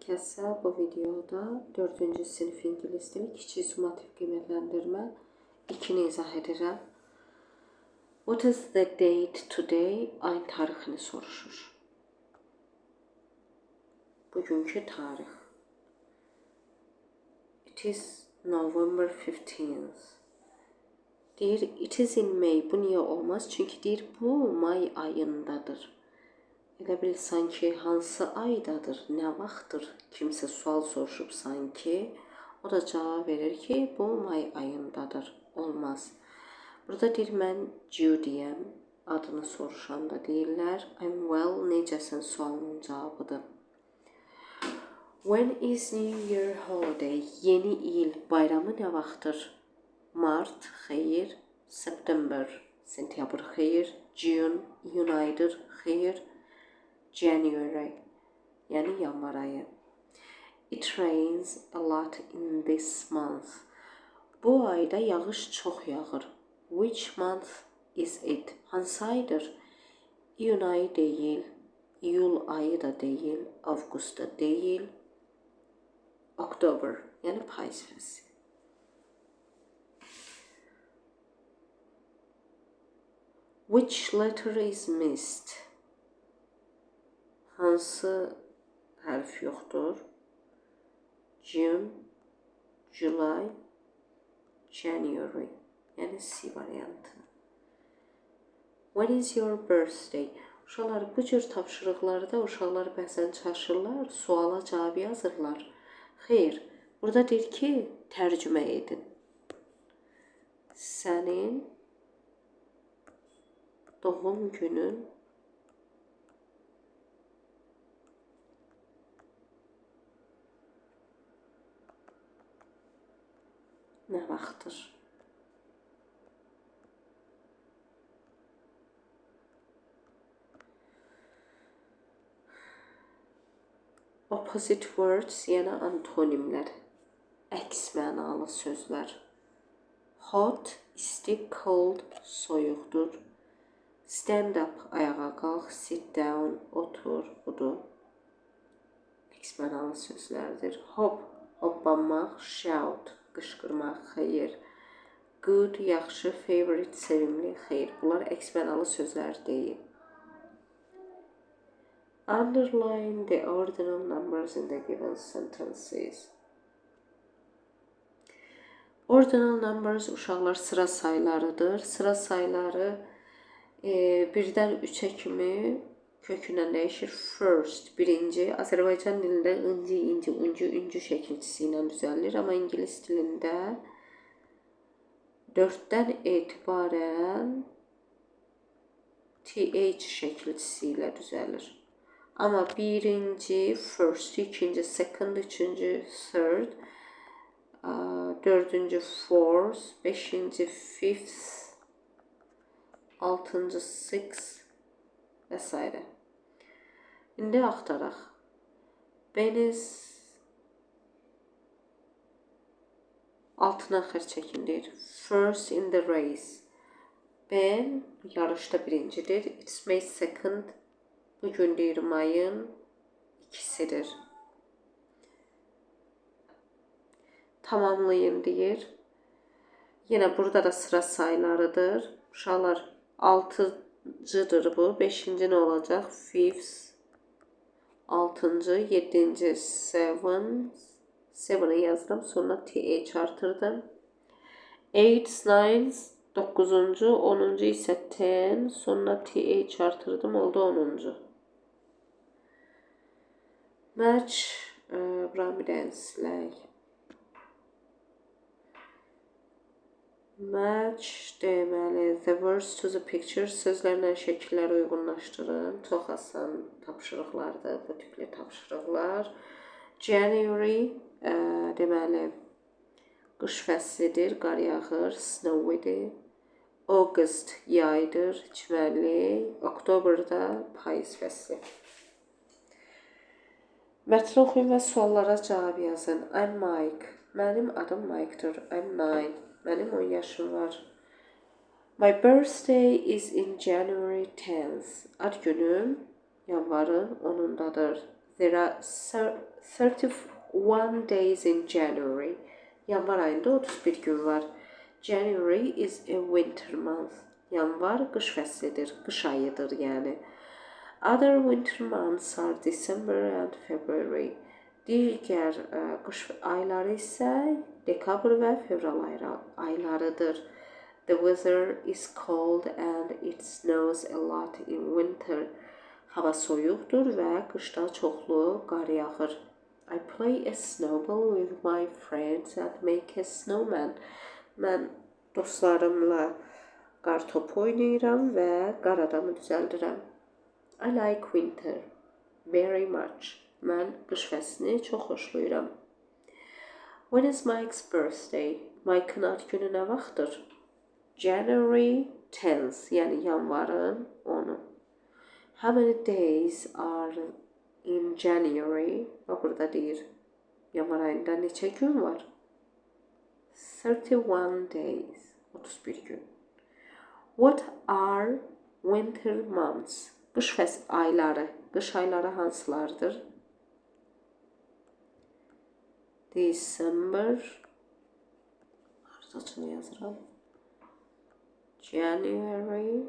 Kəsə bu videoda 4-cü sinif ingilis dili kiçik summativ qiymətləndirmə 2-ni izah edirəm. What is the date today? Ayın tarixini soruşur. Bugünkü tarix. It is November 15th. Deyir, it is in May. Bu niyə olmaz? Çünki deyir, bu may ayındadır. Elə bil sanki hansı aydadır, nə vaxtdır? Kimsə sual soruşub sanki. O da cavab verir ki, bu may ayındadır. Olmaz. Burada deyir, mən Judy'yəm. Adını soruşanda deyirlər. I'm well, necəsən sualının cavabıdır. When is New Year holiday? Yeni il bayramı nə vaxtdır? Mart, xeyir. September, sentyabr, xeyir. June, iyun ayıdır, xeyir. January, yəni yanvar ayı. It rains a lot in this month. Bu ayda yağış çox yağır. Which month is it? Hansı aydır? İyun ayı deyil, iyul ayı da deyil, avqust da deyil. October, yəni payız fəsli. Which letter is missed? Hansı hərf yoxdur? June, July, January. Yəni C variantı. When is your birthday? Uşaqlar, bu cür tapşırıqlarda uşaqlar bəzən çaşırlar, suala cavab yazırlar. Xeyr, burada deyir ki, tərcümə edin. Sənin doğum günün nə vaxtdır? Opposite words, yəni antonimlər, əks mənalı sözlər. Hot, isti, cold, soyuqdur. Stand up, ayağa qalx, sit down, otur, budur. Əks mənalı sözlərdir. Hop, hoppanmaq, shout, qışqırmaq, xeyir. Good, yaxşı, favorite, sevimli, xeyir. Bunlar əks mənalı sözlər deyil. Underline the ordinal numbers in the given sentences. Ordinal numbers uşaqlar sıra saylarıdır. Sıra sayları birdən 3-ə kimi kökündən dəyişir. First, birinci. Azərbaycan dilində ıncı, inci, uncü, üncü şəkilçisi ilə düzəlir. Amma ingilis dilində 4-dən etibarən TH şəkilçisi ilə düzəlir. Amma birinci, first, ikinci, second, üçüncü, third, dördüncü, fourth, beşinci, fifth, altıncı, sixth və s. İndi axtaraq. Beniz altına xər çəkin deyir. First in the race. Ben yarışda birincidir. It's May 2nd. Bugün deyir mayın 2-sidir. Tamamlayın deyir. Yenə burada da sıra saylarıdır. Uşaqlar 6-cıdır bu. 5-ci nə olacaq? Fifth. 6-cı, 7-ci, 7'ı yazdım. Sonra TH artırdım. 8, 9, 9-cu, 10-cu isə 10. Sonra TH artırdım. Oldu 10-cu. Match, Bramidensley. Match deməli, the words to the picture, sözlərlə şəkilləri uyğunlaşdırın. Çox asan tapşırıqlardır bu tipli tapşırıqlar. January deməli qış fəslidir, qar yağır, snow-idir. August yaydır, çimərlik. Oktoberda payız fəsli. Mətni oxuyun və suallara cavab yazın. I'm Mike. Mənim adım Mike'dır. I'm 9. Mənim 10 yaşım var. My birthday is in January 10th. Ad günüm yanvarın 10-undadır. There are 31 days in January. Yanvar ayında 31 gün var. January is a winter month. Yanvar qış fəslidir, qış ayıdır yəni. Other winter months are December and February. Digər qış ayları isə dekabr və fevral aylarıdır. The weather is cold and it snows a lot in winter. Hava soyuqdur və qışda çoxlu qar yağır. I play a snowball with my friends and make a snowman. Mən dostlarımla qar topu oynayıram və qar adamı düzəldirəm. I like winter very much. Mən qış fəslini çox xoşlayıram. When is Mike's birthday? Mike'ın ad günü nə vaxtdır? January 10th, yəni yanvarın 10'u. How many days are in January? Bax burada deyir. Yanvar ayında neçə gün var? 31 days. 31 gün. What are winter months? Qış ayları. Qış ayları hansılardır? December. Ardıcını yazıram. January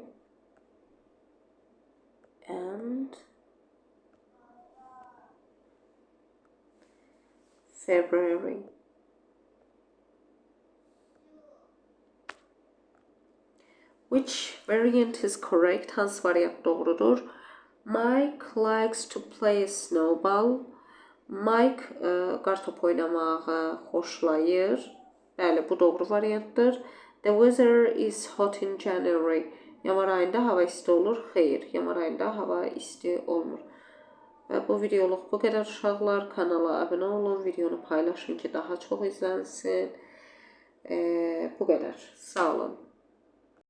and February. Which variant is correct? Hansı variant doğrudur? Mike likes to play a snowball. Mike qar topu oynamağı xoşlayır. Bəli, bu doğru variantdır. The weather is hot in January. Yanvar ayında hava isti olur. Xeyr, yanvar ayında hava isti olmur. Və bu videoluq bu qədər uşaqlar. Kanala abunə olun, videonu paylaşın ki, daha çox izlənsin. Bu qədər. Sağ olun.